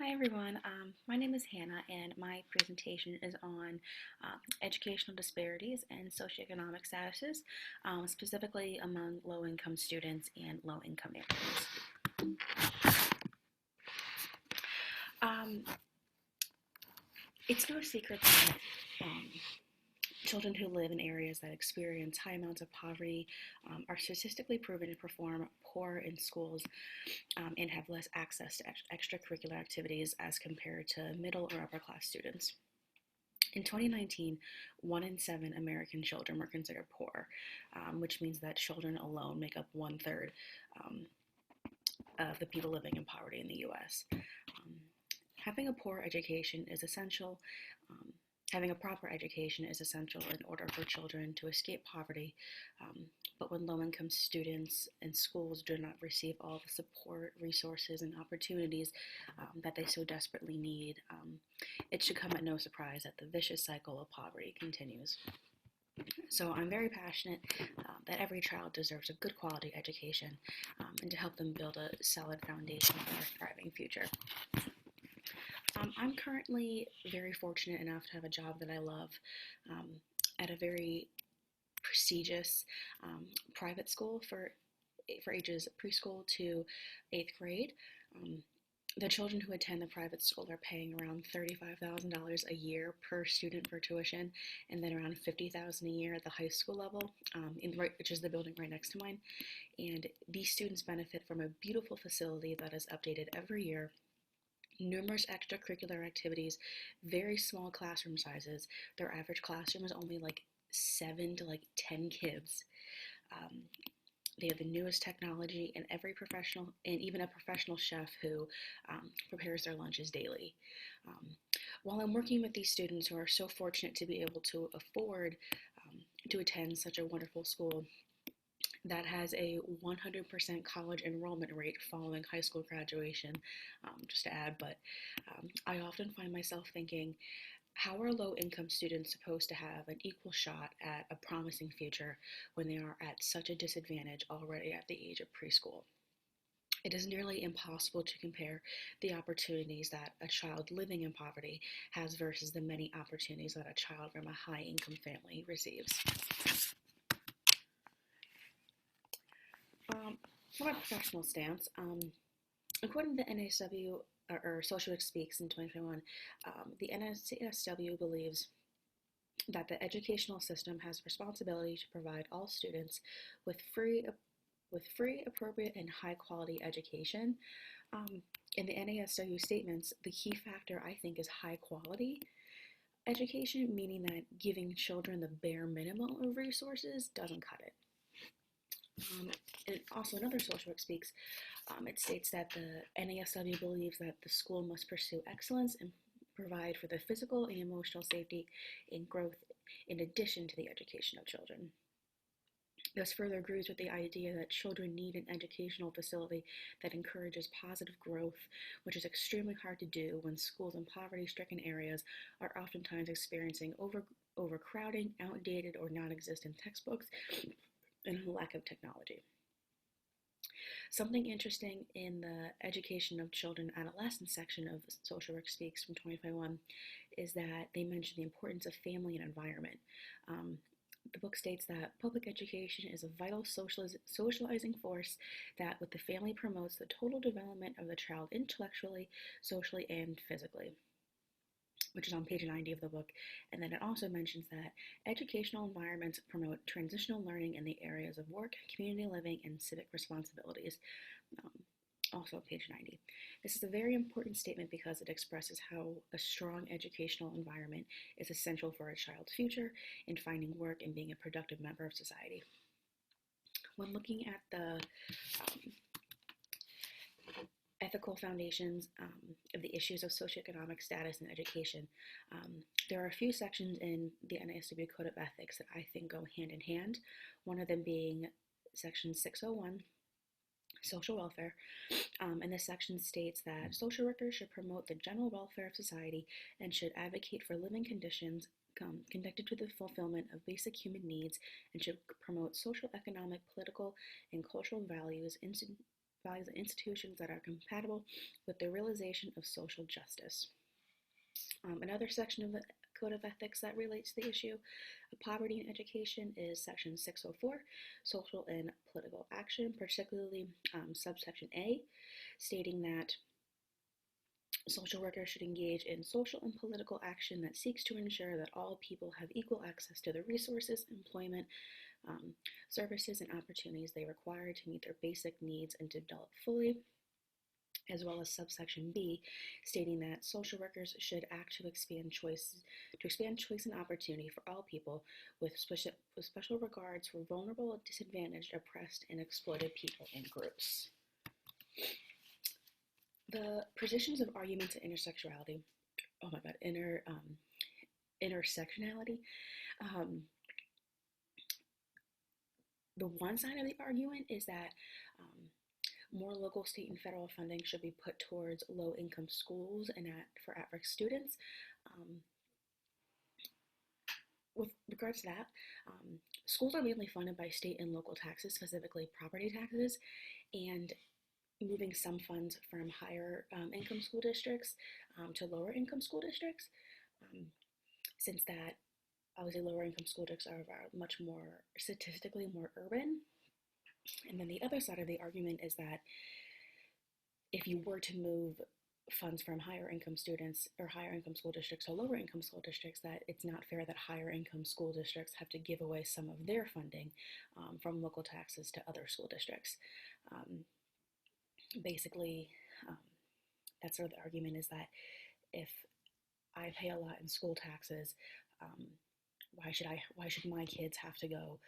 Hi everyone, my name is Hannah and my presentation is on educational disparities and socioeconomic statuses, specifically among low-income students and low-income areas. Um, it's no secret that children who live in areas that experience high amounts of poverty are statistically proven to perform poor in schools and have less access to extracurricular activities as compared to middle or upper class students. In 2019, 1 in 7 American children were considered poor, which means that children alone make up 1/3 um, of the people living in poverty in the US. Having a poor education is essential. Um, Having a proper education is essential in order for children to escape poverty. But when low income students and schools do not receive all the support, resources, and opportunities that they so desperately need, it should come at no surprise that the vicious cycle of poverty continues. So I'm very passionate that every child deserves a good quality education and to help them build a solid foundation for a thriving future. I'm currently very fortunate enough to have a job that I love um, at a very prestigious private school for ages preschool to 8th grade. Um, the children who attend the private school are paying around $35,000 a year per student for tuition, and then around $50,000 a year at the high school level, which is the building right next to mine. And these students benefit from a beautiful facility that is updated every year, numerous extracurricular activities, very small classroom sizes. Their average classroom is only like 7 to 10 kids. Um, they have the newest technology, and even a professional chef who prepares their lunches daily. Um, while I'm working with these students who are so fortunate to be able to afford to attend such a wonderful school that has a 100% college enrollment rate following high school graduation, just to add, but I often find myself thinking, how are low income students supposed to have an equal shot at a promising future when they are at such a disadvantage already at the age of preschool? It is nearly impossible to compare the opportunities that a child living in poverty has versus the many opportunities that a child from a high income family receives. From a professional stance, according to the NASW, or Social Speaks in 2021, the NASW believes that the educational system has a responsibility to provide all students with free, appropriate, and high quality education. Um, in the NASW statements, the key factor I think is high quality education, meaning that giving children the bare minimum of resources doesn't cut it. And also, another social work speaks. It states that the NASW believes that the school must pursue excellence and provide for the physical and emotional safety and growth in addition to the education of children. This further agrees with the idea that children need an educational facility that encourages positive growth, which is extremely hard to do when schools in poverty-stricken areas are oftentimes experiencing overcrowding, outdated or non-existent textbooks, and a lack of technology. Something interesting in the education of children and adolescents section of Social Work Speaks from 2021 is that they mention the importance of family and environment. The book states that public education is a vital socializing force that, with the family, promotes the total development of the child intellectually, socially, and physically, which is on page 90 of the book. And then it also mentions that educational environments promote transitional learning in the areas of work, community living, and civic responsibilities. Um, Also on page 90. This is a very important statement because it expresses how a strong educational environment is essential for a child's future in finding work and being a productive member of society. When looking at the ethical foundations of the issues of socioeconomic status and education, there are a few sections in the NASW Code of Ethics that I think go hand in hand, one of them being section 601, social welfare. And this section states that social workers should promote the general welfare of society and should advocate for living conditions conducted to the fulfillment of basic human needs and should promote social, economic, political, and cultural values values and institutions that are compatible with the realization of social justice. Another section of the Code of Ethics that relates to the issue of poverty in education is Section 604, Social and Political Action, particularly subsection A, stating that social workers should engage in social and political action that seeks to ensure that all people have equal access to the resources, employment, services, and opportunities they require to meet their basic needs and to develop fully, as well as subsection B, stating that social workers should act to expand choice and opportunity for all people with special regards for vulnerable, disadvantaged, oppressed, and exploited people and groups. The positions of arguments and intersectionality, intersectionality. The one side of the argument is that more local, state, and federal funding should be put towards low-income schools and for at-risk students. With regards to that, schools are mainly funded by state and local taxes, specifically property taxes, and moving some funds from higher income school districts to lower income school districts, since that obviously lower income school districts are much more statistically more urban. And then the other side of the argument is that if you were to move funds from higher income students or higher income school districts to lower income school districts, that it's not fair that higher income school districts have to give away some of their funding from local taxes to other school districts. Basically, that's sort of the argument, is that if I pay a lot in school taxes, why should my kids have to go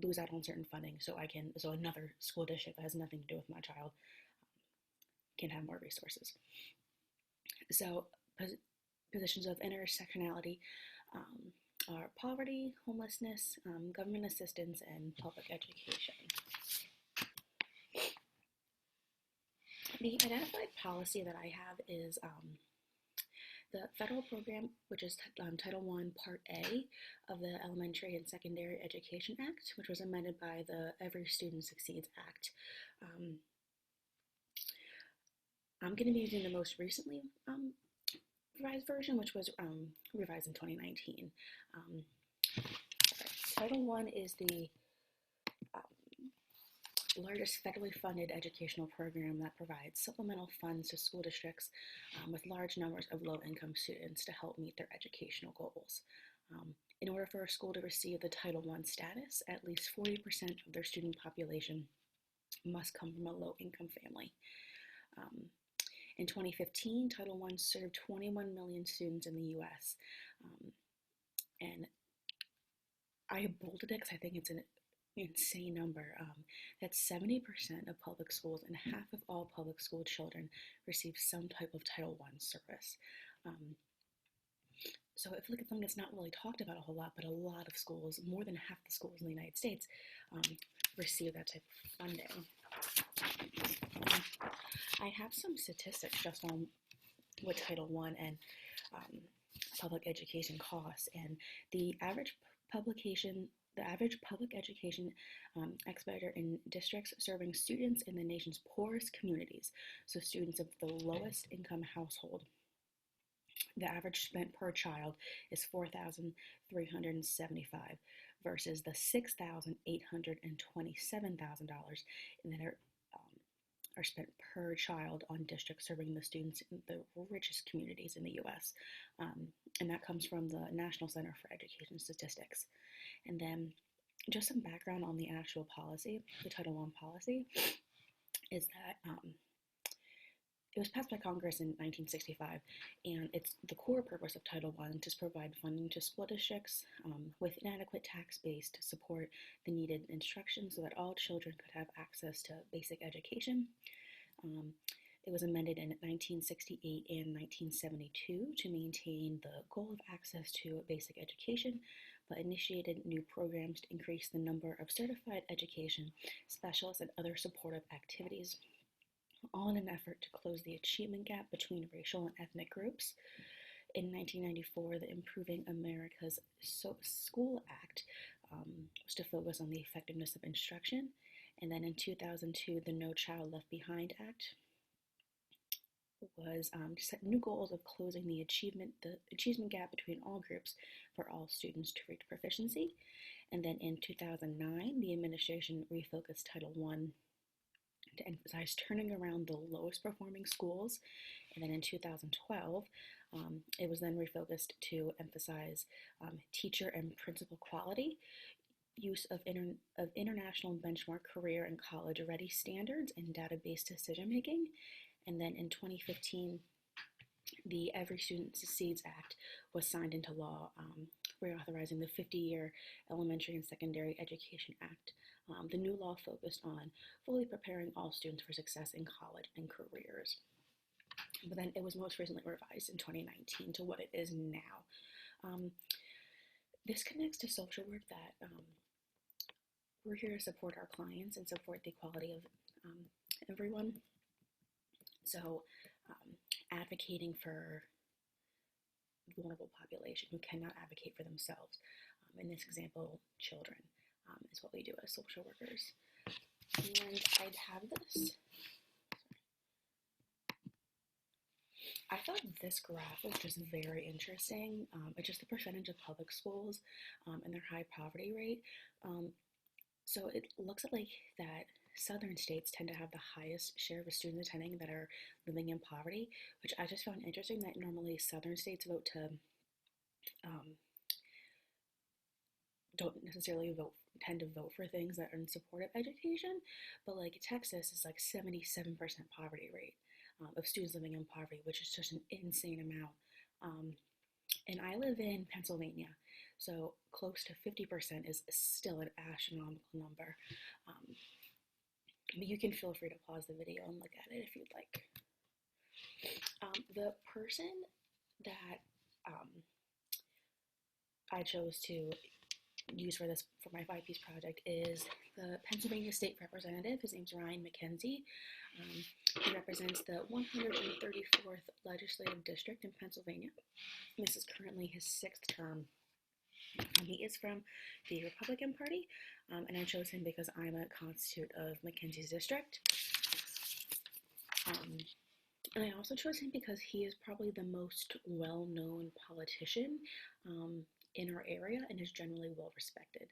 lose out on certain funding so another school district that has nothing to do with my child can have more resources. So positions of intersectionality are poverty, homelessness, government assistance, and public education. The identified policy that I have is the federal program, which is Title I, Part A of the Elementary and Secondary Education Act, which was amended by the Every Student Succeeds Act. I'm going to be using the most recently revised version, which was revised in 2019. Title I is the largest federally funded educational program that provides supplemental funds to school districts with large numbers of low-income students to help meet their educational goals. In order for a school to receive the Title I status, at least 40% of their student population must come from a low-income family. In 2015, Title I served 21 million students in the U.S. And I bolded it because I think it's an insane number. That's 70% of public schools and half of all public school children receive some type of Title I service. So I feel like it's something that's not really talked about a whole lot, but a lot of schools, more than half the schools in the United States, receive that type of funding. I have some statistics just on what Title I and public education costs, and the average public education expenditure in districts serving students in the nation's poorest communities, so students of the lowest income household. The average spent per child is $4,375 versus the $6,827,000 that are spent per child on districts serving the students in the richest communities in the U.S. And that comes from the National Center for Education Statistics. And then just some background on the actual policy, the Title I policy, is that it was passed by Congress in 1965, and it's the core purpose of Title I to provide funding to school districts with an adequate tax base to support the needed instruction so that all children could have access to basic education. It was amended in 1968 and 1972 to maintain the goal of access to basic education, but initiated new programs to increase the number of certified education specialists and other supportive activities, all in an effort to close the achievement gap between racial and ethnic groups. In 1994, the Improving America's School Act was to focus on the effectiveness of instruction, And then in 2002, the No Child Left Behind Act was to set new goals of closing the achievement gap between all groups for all students to reach proficiency. And then in 2009, the administration refocused Title I to emphasize turning around the lowest performing schools. And then in 2012, it was then refocused to emphasize teacher and principal quality, use of international benchmark career and college ready standards, and database decision making. And then in 2015, the Every Student Succeeds Act was signed into law, reauthorizing the 50-year Elementary and Secondary Education Act. The new law focused on fully preparing all students for success in college and careers. But then it was most recently revised in 2019 to what it is now. This connects to social work that we're here to support our clients and support the equality of everyone. So advocating for vulnerable population who cannot advocate for themselves. In this example, children is what we do as social workers. And I'd have this. I thought this graph was just very interesting. It's just the percentage of public schools and their high poverty rate. So it looks like that southern states tend to have the highest share of students attending that are living in poverty, which I just found interesting that normally southern states don't necessarily tend to vote for things that are in support of education, but like Texas is like 77% poverty rate of students living in poverty, which is just an insane amount. And I live in Pennsylvania, so close to 50% is still an astronomical number. But you can feel free to pause the video and look at it if you'd like. The person that I chose to use for my 5P's project is the Pennsylvania State Representative. His name's Ryan McKenzie. He represents the 134th Legislative District in Pennsylvania. This is currently his 6th term. He is from the Republican Party, and I chose him because I'm a constituent of McKenzie's district. And I also chose him because he is probably the most well-known politician in our area and is generally well-respected.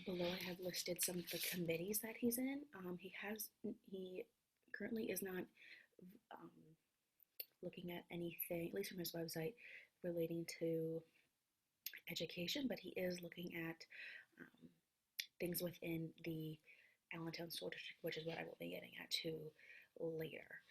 Below I have listed some of the committees that he's in. He currently is not looking at anything, at least from his website, relating to education, but he is looking at things within the Allentown School District, which is what I will be getting at to later.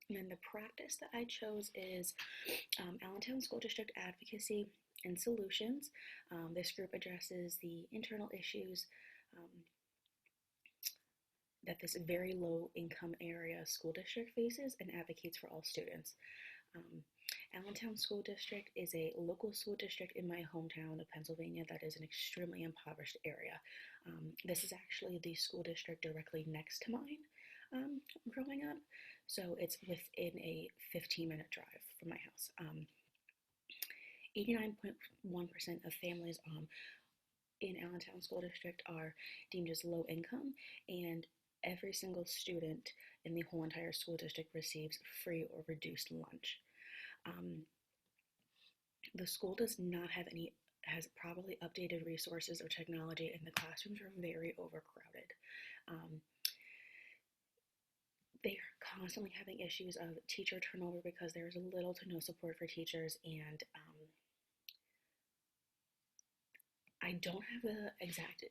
And then the practice that I chose is Allentown School District Advocacy and Solutions. This group addresses the internal issues that this very low income area school district faces and advocates for all students. Allentown School District is a local school district in my hometown of Pennsylvania that is an extremely impoverished area. This is actually the school district directly next to mine growing up, so it's within a 15-minute drive from my house. 89.1% of families in Allentown School District are deemed as low income, and every single student in the whole entire school district receives free or reduced lunch. The school does not have has probably updated resources or technology, and the classrooms are very overcrowded. They are constantly having issues of teacher turnover because there is little to no support for teachers, and I don't have the exact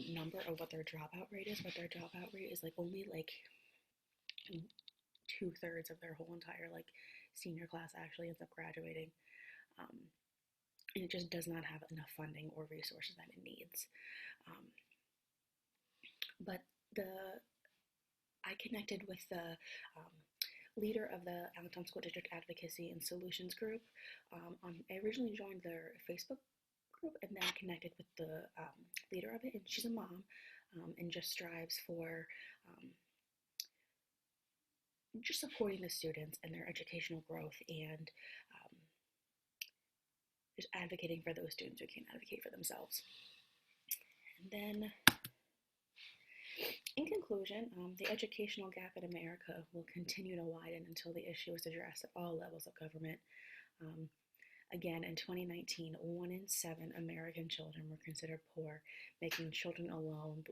number of what their dropout rate is, but their dropout rate is only 2/3 of their whole entire senior class actually ends up graduating, and it just does not have enough funding or resources that it needs. But I connected with the leader of the Allentown School District Advocacy and Solutions group. I originally joined their Facebook group and then connected with the leader of it, and she's a mom and just strives for just supporting the students and their educational growth and just advocating for those students who can't advocate for themselves. And then, in conclusion, the educational gap in America will continue to widen until the issue is addressed at all levels of government. Um, Again, in 2019, 1 in 7 American children were considered poor, making children alone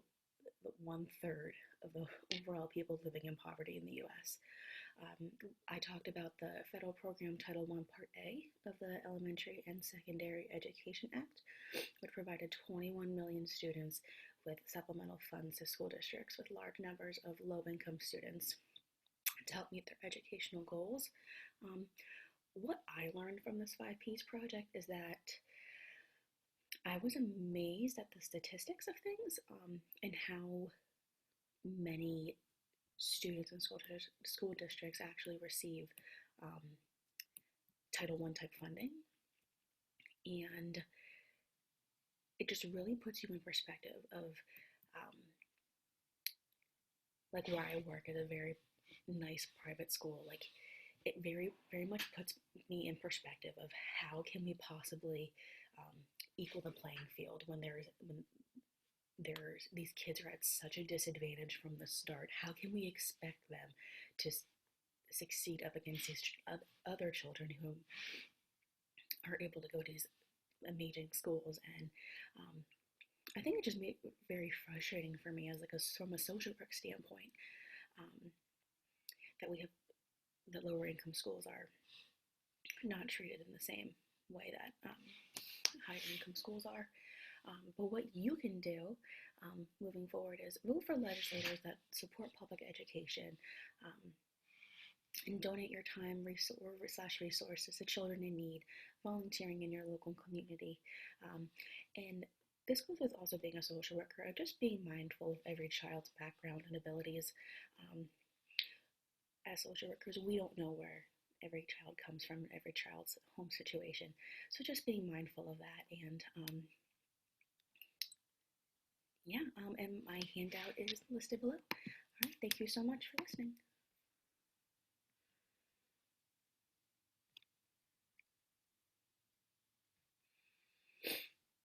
1/3 of the overall people living in poverty in the U.S. I talked about the federal program Title I Part A of the Elementary and Secondary Education Act, which provided 21 million students with supplemental funds to school districts with large numbers of low-income students to help meet their educational goals. Um, what I learned from this 5P's project is that I was amazed at the statistics of things, and how many students in school districts actually receive um, Title I type funding. And it just really puts you in perspective of um, like where I work at a very nice private school. Like it very much puts me in perspective of how can we possibly equal the playing field when there's these kids are at such a disadvantage from the start. How can we expect them to succeed up against these other children who are able to go to these amazing schools? And I think it just made it very frustrating for me as like from a social work standpoint, um, that we have that lower income schools are not treated in the same way that higher income schools are. But what you can do moving forward is vote for legislators that support public education, and donate your time slash resources to children in need, volunteering in your local community. And this goes with also being a social worker, of just being mindful of every child's background and abilities. As social workers, we don't know where every child comes from, every child's home situation. So just being mindful of that. And and my handout is listed below. All right, thank you so much for listening.